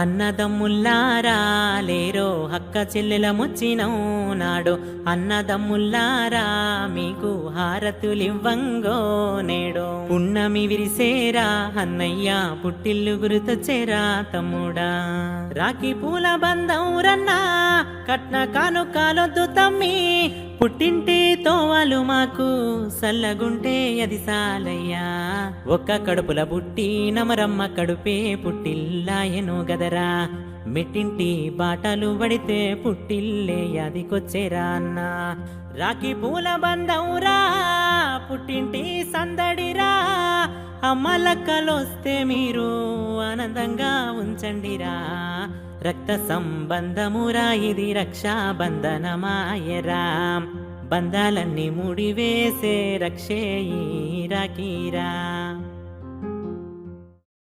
అన్నదమ్ముల్లారా లేరో అక్క చెల్లెల ముచ్చినం నాడు అన్నదమ్ముల్లారా మీకు హారతులివ్వంగో నేడో పున్నమి విరిసేరా అన్నయ్య పుట్టిల్లు గుర్తొచ్చేరా తమ్ముడా రాఖీ పూల బంధం రన్నా కట్న కానుకాలొద్దు తమ్మి పుట్టింటి తోవలు మాకు సల్లగుంటే అది సాలయ్యా ఒక్క కడుపుల పుట్టి నమరమ్మ కడుపే పుట్టిల్లాయను గదరా మెట్టింటి బాటలు పడితే పుట్టిల్లే యాదికొచ్చేరా అన్న రాఖీ పూల బంధంరా పుట్టింటి సందడిరా అమ్మలక్కలొస్తే మీరు ఆనందంగా ఉంచండిరా రక్త సంబంధమురా ఇది రక్షాబంధనమాయరా బంధాలన్నీ ముడివేసే రక్షే ఈ రాఖీరా.